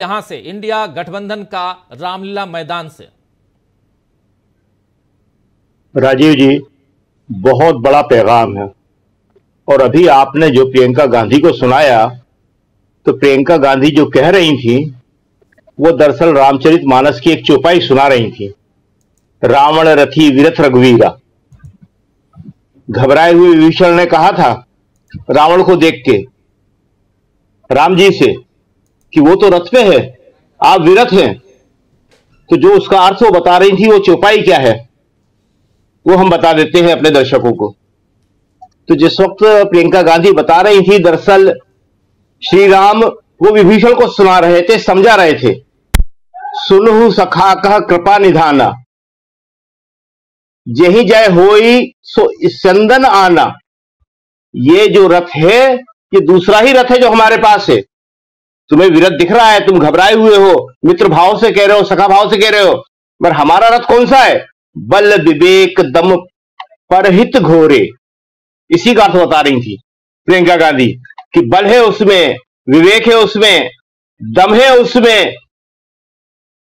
यहां से इंडिया गठबंधन का रामलीला मैदान से। राजीव जी, बहुत बड़ा पैगाम है। और अभी आपने जो प्रियंका गांधी को सुनाया, तो प्रियंका गांधी जो कह रही थी वो दरअसल रामचरितमानस की एक चौपाई सुना रही थी। रावण रथी विरथ रघुवीरा। घबराए हुए विभीषण ने कहा था रावण को देख के राम जी से कि वो तो रथ पे है, आप विरथ हैं। तो जो उसका अर्थ वो बता रही थी, वो चौपाई क्या है वो हम बता देते हैं अपने दर्शकों को। तो जिस वक्त प्रियंका गांधी बता रही थी, दरअसल श्री राम वो विभीषण को सुना रहे थे, समझा रहे थे। सुनहु सखा कह कृपा निधाना, जेहि जय होई सो स्यंदन आना। ये जो रथ है ये दूसरा ही रथ है जो हमारे पास है। तुम्हें विरत दिख रहा है, तुम घबराए हुए हो, मित्र भाव से कह रहे हो, सखा भाव से कह रहे हो, पर हमारा रथ कौन सा है? बल विवेक दम परहित घोरे। इसी का अर्थ बता रही थी प्रियंका गांधी कि बल है उसमें, विवेक है उसमें, दम है उसमें,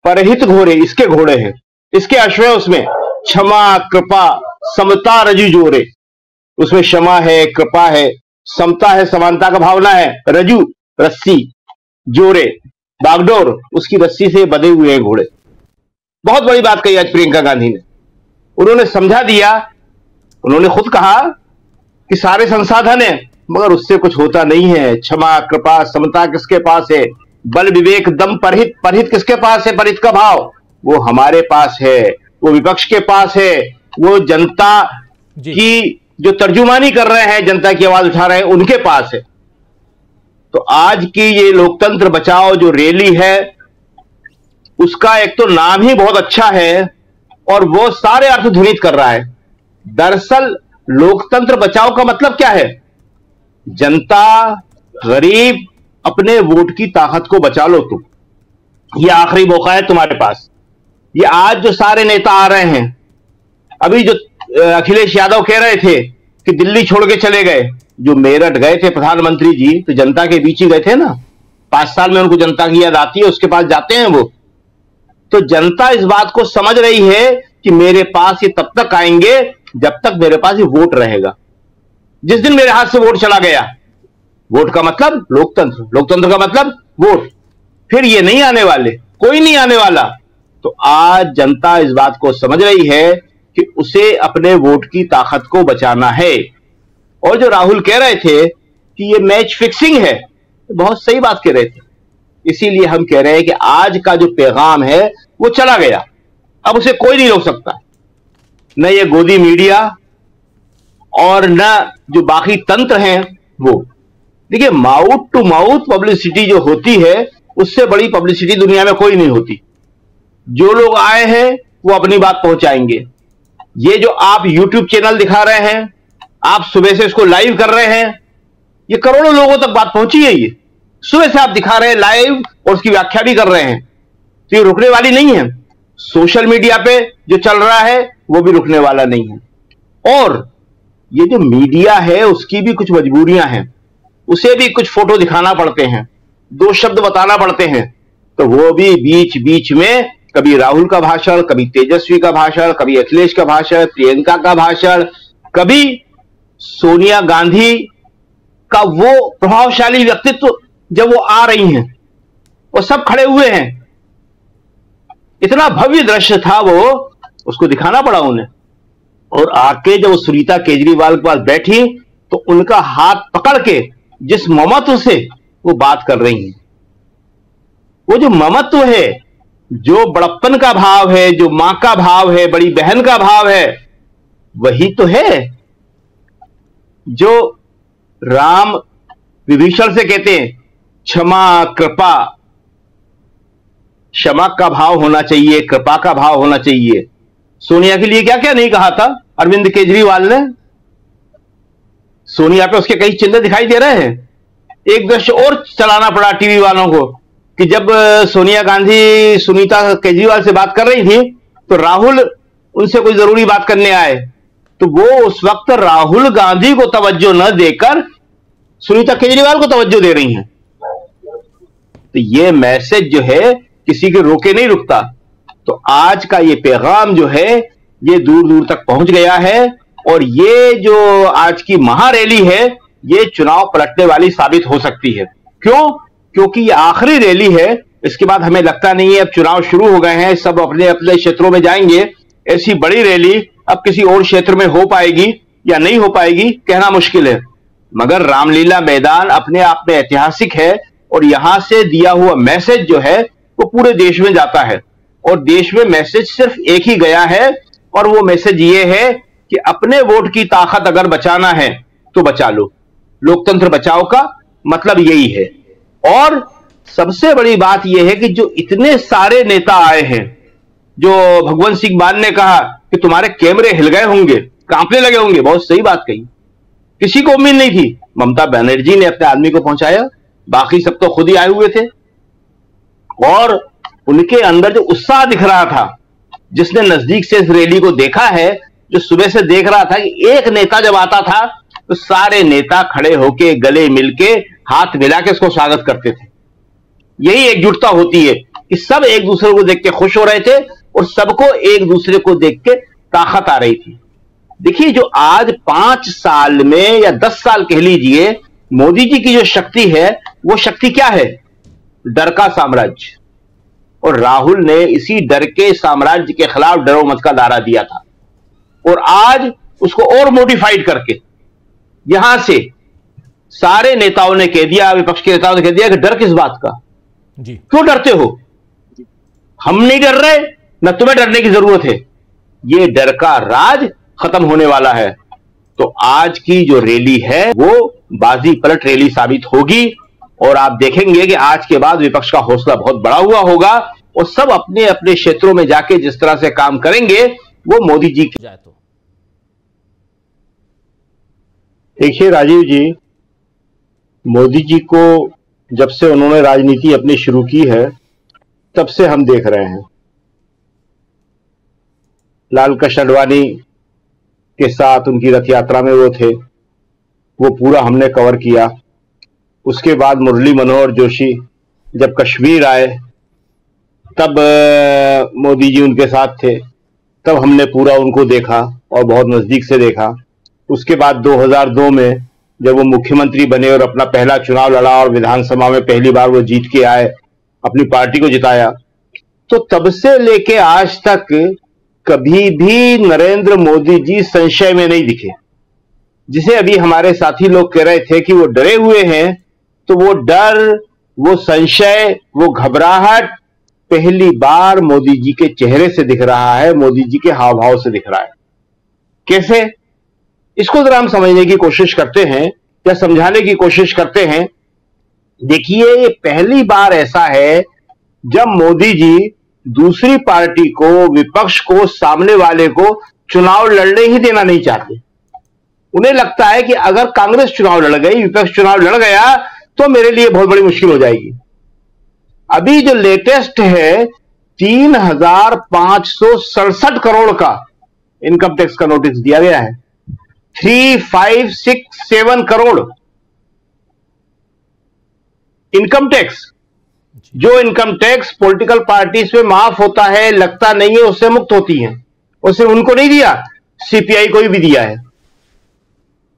परहित घोरे इसके घोड़े हैं, इसके अश्व है उसमें। क्षमा कृपा समता रजु जोरे, उसमें क्षमा है, कृपा है, समता है, समानता का भावना है। रजु रस्सी, जोरे बागडोर, उसकी रस्सी से बंधे हुए हैं घोड़े। बहुत बड़ी बात कही आज प्रियंका गांधी ने। उन्होंने समझा दिया, उन्होंने खुद कहा कि सारे संसाधन है मगर उससे कुछ होता नहीं है। क्षमा कृपा समता किसके पास है? बल विवेक दम परहित, परहित किसके पास है? परहित का भाव वो हमारे पास है, वो विपक्ष के पास है, वो जनता की जो तर्जुमानी कर रहे हैं, जनता की आवाज उठा रहे हैं, उनके पास है। तो आज की ये लोकतंत्र बचाओ जो रैली है, उसका एक तो नाम ही बहुत अच्छा है और वो सारे अर्थ ध्वनित कर रहा है। दरअसल लोकतंत्र बचाओ का मतलब क्या है? जनता, गरीब, अपने वोट की ताकत को बचा लो तुम। ये आखिरी मौका है तुम्हारे पास। ये आज जो सारे नेता आ रहे हैं, अभी जो अखिलेश यादव कह रहे थे कि दिल्ली छोड़ के चले गए, जो मेरठ गए थे प्रधानमंत्री जी, तो जनता के बीच ही गए थे ना। 5 साल में उनको जनता की याद आती है, उसके पास जाते हैं वो। तो जनता इस बात को समझ रही है कि मेरे पास ये तब तक आएंगे जब तक मेरे पास ये वोट रहेगा। जिस दिन मेरे हाथ से वोट चला गया, वोट का मतलब लोकतंत्र, लोकतंत्र का मतलब वोट, फिर ये नहीं आने वाले, कोई नहीं आने वाला। तो आज जनता इस बात को समझ रही है कि उसे अपने वोट की ताकत को बचाना है। और जो राहुल कह रहे थे कि ये मैच फिक्सिंग है, बहुत सही बात कह रहे थे। इसीलिए हम कह रहे हैं कि आज का जो पैगाम है वो चला गया, अब उसे कोई नहीं रोक सकता। न ये गोदी मीडिया और न जो बाकी तंत्र हैं वो। देखिए, माउथ टू माउथ पब्लिसिटी जो होती है, उससे बड़ी पब्लिसिटी दुनिया में कोई नहीं होती। जो लोग आए हैं वो अपनी बात पहुंचाएंगे। ये जो आप YouTube चैनल दिखा रहे हैं, आप सुबह से इसको लाइव कर रहे हैं, ये करोड़ों लोगों तक बात पहुंची है। ये सुबह से आप दिखा रहे हैं लाइव और उसकी व्याख्या भी कर रहे हैं, तो ये रुकने वाली नहीं है। सोशल मीडिया पे जो चल रहा है वो भी रुकने वाला नहीं है। और ये जो मीडिया है उसकी भी कुछ मजबूरियां हैं, उसे भी कुछ फोटो दिखाना पड़ते हैं, 2 शब्द बताना पड़ते हैं। तो वो भी बीच बीच में कभी राहुल का भाषण, कभी तेजस्वी का भाषण, कभी अखिलेश का भाषण, प्रियंका का भाषण, कभी सोनिया गांधी का वो प्रभावशाली व्यक्तित्व जब वो आ रही हैं, वो सब खड़े हुए हैं। इतना भव्य दृश्य था वो, उसको दिखाना पड़ा उन्हें। और आके जब वो सुनीता केजरीवाल के पास बैठी तो उनका हाथ पकड़ के जिस ममत्व से वो बात कर रही हैं, वो जो ममत्व है, जो बड़प्पन का भाव है, जो मां का भाव है, बड़ी बहन का भाव है, वही तो है जो राम विभीषण से कहते हैं क्षमा कृपा। क्षमा का भाव होना चाहिए, कृपा का भाव होना चाहिए। सोनिया के लिए क्या क्या नहीं कहा था अरविंद केजरीवाल ने। सोनिया पे उसके कई चिन्ह दिखाई दे रहे हैं। एक दृश्य और चलाना पड़ा टीवी वालों को कि जब सोनिया गांधी सुनीता केजरीवाल से बात कर रही थी तो राहुल उनसे कोई जरूरी बात करने आए, तो वो उस वक्त राहुल गांधी को तवज्जो न देकर सुनीता केजरीवाल को तवज्जो दे रही हैं। तो ये मैसेज जो है किसी के रोके नहीं रुकता। तो आज का ये पैगाम जो है ये दूर दूर तक पहुंच गया है और ये जो आज की महारैली है ये चुनाव पलटने वाली साबित हो सकती है। क्यों? क्योंकि ये आखिरी रैली है। इसके बाद हमें लगता नहीं है, अब चुनाव शुरू हो गए हैं, सब अपने अपने क्षेत्रों में जाएंगे। ऐसी बड़ी रैली अब किसी और क्षेत्र में हो पाएगी या नहीं हो पाएगी कहना मुश्किल है। मगर रामलीला मैदान अपने आप में ऐतिहासिक है और यहां से दिया हुआ मैसेज जो है वो पूरे देश में जाता है। और देश में मैसेज सिर्फ एक ही गया है और वो मैसेज ये है कि अपने वोट की ताकत अगर बचाना है तो बचा लो। लोकतंत्र बचाओ का मतलब यही है। और सबसे बड़ी बात यह है कि जो इतने सारे नेता आए हैं, जो भगवंत सिंह मान ने कहा कि तुम्हारे कैमरे हिल गए होंगे, कांपने लगे होंगे, बहुत सही बात कही। किसी को उम्मीद नहीं थी। ममता बनर्जी ने अपने आदमी को पहुंचाया, बाकी सब तो खुद ही आए हुए थे। और उनके अंदर जो उत्साह दिख रहा था, जिसने नजदीक से इस रैली को देखा है, जो सुबह से देख रहा था कि एक नेता जब आता था तो सारे नेता खड़े होके गले मिलके हाथ मिला के उसको स्वागत करते थे। यही एकजुटता होती है कि सब एक दूसरे को देख के खुश हो रहे थे और सबको एक दूसरे को देख के ताकत आ रही थी। देखिए, जो आज 5 साल में या 10 साल कह लीजिए मोदी जी की जो शक्ति है, वो शक्ति क्या है? डर का साम्राज्य। और राहुल ने इसी डर के साम्राज्य के खिलाफ डरो मत का नारा दिया था और आज उसको और मोडिफाइड करके यहां से सारे नेताओं ने कह दिया, विपक्ष के नेताओं ने कह दिया कि डर किस बात का जी, क्यों डरते हो? हम नहीं डर रहे, न तुम्हें डरने की जरूरत है। ये डर का राज खत्म होने वाला है। तो आज की जो रैली है वो बाजी पलट रैली साबित होगी और आप देखेंगे कि आज के बाद विपक्ष का हौसला बहुत बड़ा हुआ होगा और सब अपने अपने क्षेत्रों में जाके जिस तरह से काम करेंगे वो मोदी जी जाए तो देखिए राजीव जी, मोदी जी को जब से उन्होंने राजनीति अपनी शुरू की है तब से हम देख रहे हैं। लाल कृष्ण आडवाणी के साथ उनकी रथ यात्रा में वो थे, वो पूरा हमने कवर किया। उसके बाद मुरली मनोहर जोशी जब कश्मीर आए तब मोदी जी उनके साथ थे, तब हमने पूरा उनको देखा और बहुत नजदीक से देखा। उसके बाद 2002 में जब वो मुख्यमंत्री बने और अपना पहला चुनाव लड़ा और विधानसभा में पहली बार वो जीत के आए, अपनी पार्टी को जिताया, तो तब से लेके आज तक कभी भी नरेंद्र मोदी जी संशय में नहीं दिखे। जिसे अभी हमारे साथी लोग कह रहे थे कि वो डरे हुए हैं, तो वो डर, वो संशय, वो घबराहट पहली बार मोदी जी के चेहरे से दिख रहा है, मोदी जी के हाव भाव से दिख रहा है। कैसे? इसको जरा हम समझने की कोशिश करते हैं या समझाने की कोशिश करते हैं। देखिए, ये पहली बार ऐसा है जब मोदी जी दूसरी पार्टी को, विपक्ष को, सामने वाले को चुनाव लड़ने ही देना नहीं चाहते। उन्हें लगता है कि अगर कांग्रेस चुनाव लड़ गई, विपक्ष चुनाव लड़ गया तो मेरे लिए बहुत बड़ी मुश्किल हो जाएगी। अभी जो लेटेस्ट है 3567 करोड़ का इनकम टैक्स का नोटिस दिया गया है। 3567 करोड़ इनकम टैक्स, जो इनकम टैक्स पॉलिटिकल पार्टीज पे माफ होता है, लगता नहीं है, उससे मुक्त होती है। उसे उनको नहीं दिया, सीपीआई को भी दिया है।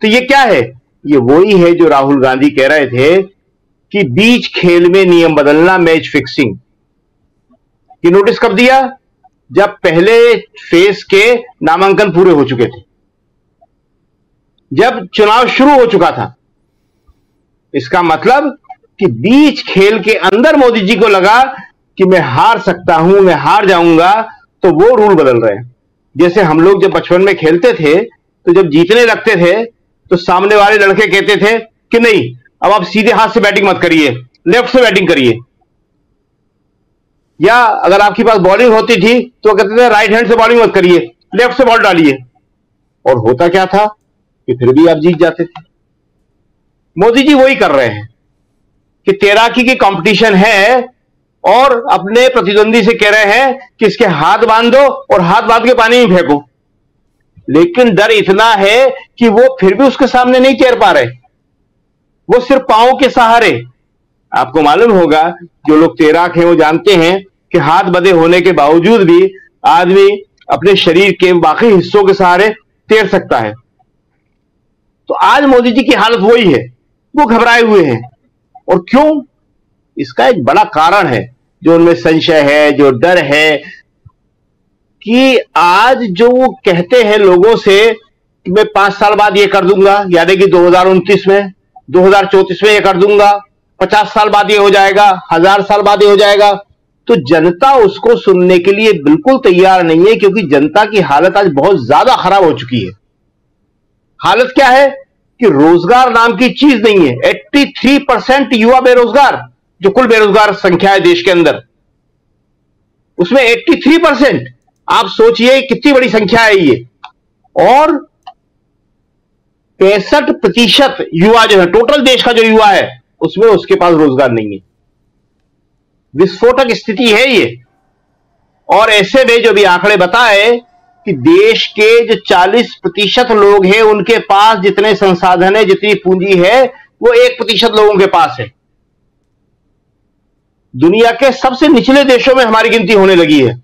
तो ये क्या है? ये वही है जो राहुल गांधी कह रहे थे कि बीच खेल में नियम बदलना, मैच फिक्सिंग। ये नोटिस कब दिया? जब पहले फेज के नामांकन पूरे हो चुके थे, जब चुनाव शुरू हो चुका था। इसका मतलब कि बीच खेल के अंदर मोदी जी को लगा कि मैं हार सकता हूं, मैं हार जाऊंगा, तो वो रूल बदल रहे हैं। जैसे हम लोग जब बचपन में खेलते थे तो जब जीतने लगते थे तो सामने वाले लड़के कहते थे कि नहीं, अब आप सीधे हाथ से बैटिंग मत करिए, लेफ्ट से बैटिंग करिए। या अगर आपके पास बॉलिंग होती थी तो कहते थे राइट हैंड से बॉलिंग मत करिए, लेफ्ट से बॉल डालिए। और होता क्या था कि फिर भी आप जीत जाते थे। मोदी जी वही कर रहे हैं कि तैराकी की कंपटीशन है और अपने प्रतिद्वंदी से कह रहे हैं कि इसके हाथ बांध दो और हाथ बांध के पानी में फेंको। लेकिन डर इतना है कि वो फिर भी उसके सामने नहीं तैर पा रहे, वो सिर्फ पांव के सहारे आपको मालूम होगा, जो लोग तैराक हैं वो जानते हैं कि हाथ बंधे होने के बावजूद भी आदमी अपने शरीर के बाकी हिस्सों के सहारे तैर सकता है। तो आज मोदी जी की हालत वही है, वो घबराए हुए हैं। और क्यों? इसका एक बड़ा कारण है, जो उनमें संशय है, जो डर है, कि आज जो वो कहते हैं लोगों से कि मैं 5 साल बाद ये कर दूंगा, यानी कि 2029 में, 2034 में ये कर दूंगा, 50 साल बाद ये हो जाएगा, 1000 साल बाद ये हो जाएगा, तो जनता उसको सुनने के लिए बिल्कुल तैयार नहीं है, क्योंकि जनता की हालत आज बहुत ज्यादा खराब हो चुकी है। हालत क्या है कि रोजगार नाम की चीज नहीं है। 83% युवा बेरोजगार, जो कुल बेरोजगार संख्या है देश के अंदर, उसमें 83%, आप सोचिए कितनी बड़ी संख्या है ये। और 65% युवा जो है, टोटल देश का जो युवा है, उसमें उसके पास रोजगार नहीं है। विस्फोटक स्थिति है ये। और ऐसे में जो भी आंकड़े बताए कि देश के जो 40% लोग हैं, उनके पास जितने संसाधन है, जितनी पूंजी है, वो 1% लोगों के पास है। दुनिया के सबसे निचले देशों में हमारी गिनती होने लगी है।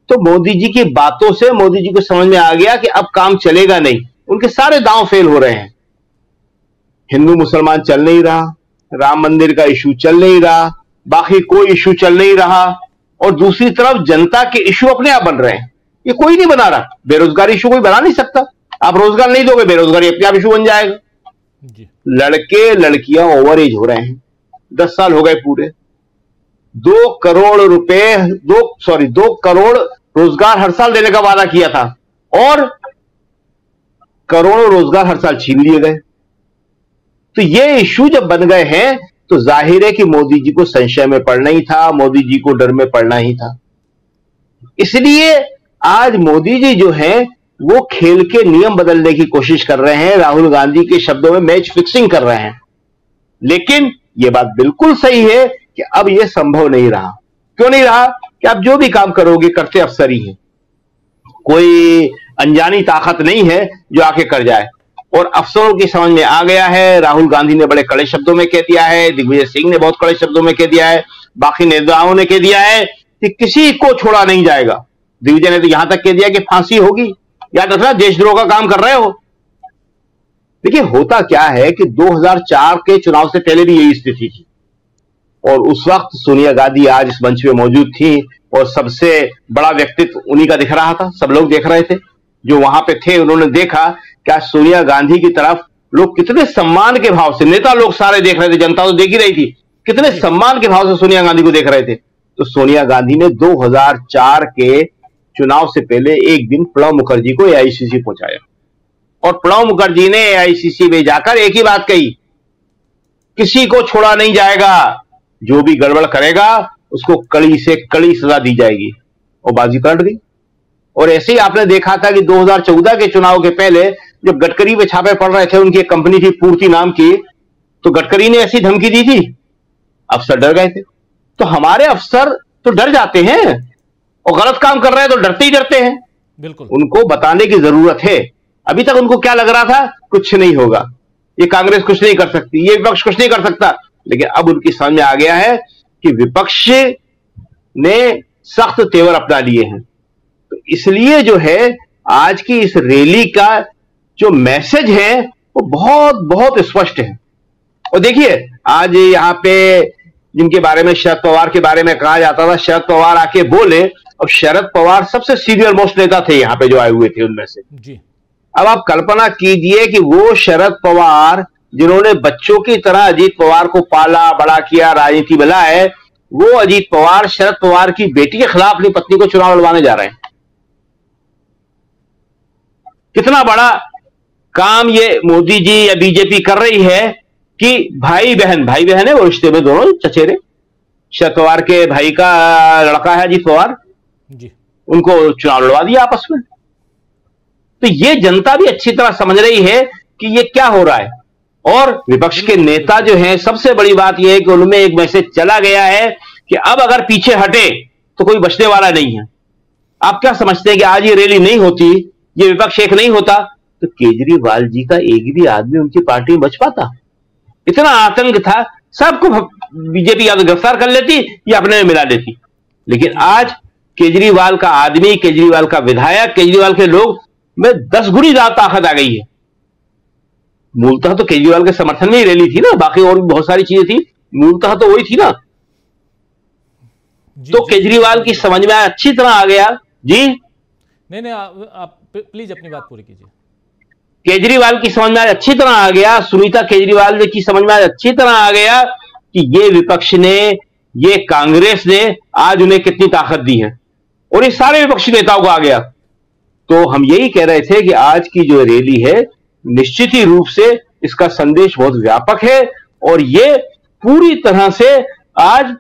तो मोदी जी की बातों से मोदी जी को समझ में आ गया कि अब काम चलेगा नहीं, उनके सारे दांव फेल हो रहे हैं। हिंदू मुसलमान चल नहीं रहा, राम मंदिर का इशू चल नहीं रहा, बाकी कोई इशू चल नहीं रहा, और दूसरी तरफ जनता के इशू अपने आप बन रहे हैं। ये कोई नहीं बना रहा। बेरोजगारी इशू कोई बना नहीं सकता। आप रोजगार नहीं दोगे, बेरोजगारी अपने आप इशू बन जाएगा। लड़के लड़कियां ओवर एज हो रहे हैं, 10 साल हो गए पूरे। 2 करोड़ रोजगार हर साल देने का वादा किया था, और करोड़ों रोजगार हर साल छीन लिए गए। तो ये इशू जब बन गए हैं, तो जाहिर है कि मोदी जी को संशय में पड़ना ही था, मोदी जी को डर में पड़ना ही था। इसलिए आज मोदी जी जो हैं, वो खेल के नियम बदलने की कोशिश कर रहे हैं, राहुल गांधी के शब्दों में मैच फिक्सिंग कर रहे हैं। लेकिन यह बात बिल्कुल सही है कि अब यह संभव नहीं रहा। क्यों नहीं रहा? कि आप जो भी काम करोगे, करते अफसर ही हैं, कोई अनजानी ताकत नहीं है जो आके कर जाए। और अफसरों की समझ में आ गया है। राहुल गांधी ने बड़े कड़े शब्दों में कह दिया है, दिग्विजय सिंह ने बहुत कड़े शब्दों में कह दिया है, बाकी नेताओं ने कह दिया है कि किसी को छोड़ा नहीं जाएगा। दिग्विजय ने तो यहां तक कह दिया कि फांसी होगी। याद रखना, देशद्रोह का काम कर रहे हो। देखिए, होता क्या है कि 2004 के चुनाव से पहले भी यही स्थिति थी, और उस वक्त सोनिया गांधी आज इस मंच पे मौजूद थी, और सबसे बड़ा व्यक्तित्व उन्हीं का दिख रहा था। सब लोग देख रहे थे, जो वहां पे थे, उन्होंने देखा कि आज सोनिया गांधी की तरफ लोग कितने सम्मान के भाव से, नेता लोग सारे देख रहे थे, जनता तो देख ही रही थी, कितने सम्मान के भाव से सोनिया गांधी को देख रहे थे। तो सोनिया गांधी ने 2004 के चुनाव से पहले एक दिन प्रणब मुखर्जी को एआईसीसी पहुंचाया, और प्रणब मुखर्जी ने एआईसीसी में जाकर एक ही बात कही, किसी को छोड़ा नहीं जाएगा, जो भी गड़बड़ करेगा उसको कड़ी से कड़ी सजा दी जाएगी। और बाजी पलट गई। और ऐसे ही आपने देखा था कि 2014 के चुनाव के पहले जब गडकरी पे छापे पड़ रहे थे, उनकी एक कंपनी थी पूर्ति नाम की, तो गडकरी ने ऐसी धमकी दी थी, अफसर डर गए थे। तो हमारे अफसर तो डर जाते हैं, और गलत काम कर रहे हैं तो डरते ही डरते हैं। बिल्कुल, उनको बताने की जरूरत है। अभी तक उनको क्या लग रहा था, कुछ नहीं होगा, ये कांग्रेस कुछ नहीं कर सकती, ये विपक्ष कुछ नहीं कर सकता। लेकिन अब उनकी समझ में आ गया है कि विपक्ष ने सख्त तेवर अपना लिए हैं। तो इसलिए जो है, आज की इस रैली का जो मैसेज है वो बहुत बहुत स्पष्ट है। और देखिए, आज यहां पे जिनके बारे में, शरद पवार के बारे में कहा जाता था, शरद पवार आके बोले, और शरद पवार सबसे सीनियर मोस्ट नेता थे यहां पे जो आए हुए थे उनमें से जी। अब आप कल्पना कीजिए कि वो शरद पवार जिन्होंने बच्चों की तरह अजीत पवार को पाला बड़ा किया, राजनीति में लाए, वो अजीत पवार शरद पवार की बेटी के खिलाफ अपनी पत्नी को चुनाव लड़वाने जा रहे हैं। कितना बड़ा काम ये मोदी जी या बीजेपी कर रही है कि भाई बहन है वो रिश्ते में, दोनों चचेरे, शरद पवार के भाई का लड़का है अजीत पवार जी, उनको चुनाव लड़वा दिया आपस में। तो ये जनता भी अच्छी तरह समझ रही है कि ये क्या हो रहा है। और विपक्ष के नेता जो हैं, सबसे बड़ी बात यह है कि उनमें एक मैसेज चला गया है कि अब अगर पीछे हटे तो कोई बचने वाला नहीं है। आप क्या समझते हैं कि आज ये रैली नहीं होती, ये विपक्ष एक नहीं होता, तो केजरीवाल जी का एक भी आदमी उनकी पार्टी में बच पाता? इतना आतंक था, सबको बीजेपी या तो गिरफ्तार कर लेती या अपने में मिला लेती। लेकिन आज केजरीवाल का आदमी, केजरीवाल का विधायक, केजरीवाल के लोग में 10 गुनी ज्यादा ताकत आ गई है। मूलतः तो केजरीवाल के समर्थन में ही रैली थी ना, बाकी और भी बहुत सारी चीजें थी, मूलतः तो वही थी ना। तो केजरीवाल की समझ में अच्छी तरह आ गया जी। नहीं, आप प्लीज अपनी बात पूरी कीजिए। केजरीवाल की समझ में अच्छी तरह आ गया, सुनीता केजरीवाल की समझ में अच्छी तरह आ गया कि ये विपक्ष ने, ये कांग्रेस ने आज उन्हें कितनी ताकत दी है, और ये सारे विपक्षी नेताओं को आ गया। तो हम यही कह रहे थे कि आज की जो रैली है निश्चित ही रूप से इसका संदेश बहुत व्यापक है, और ये पूरी तरह से आज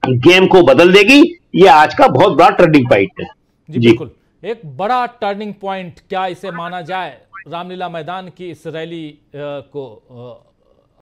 गेम को बदल देगी। ये आज का बहुत बड़ा टर्निंग पॉइंट है जी। बिल्कुल, एक बड़ा टर्निंग पॉइंट क्या इसे माना जाए रामलीला मैदान की इस रैली को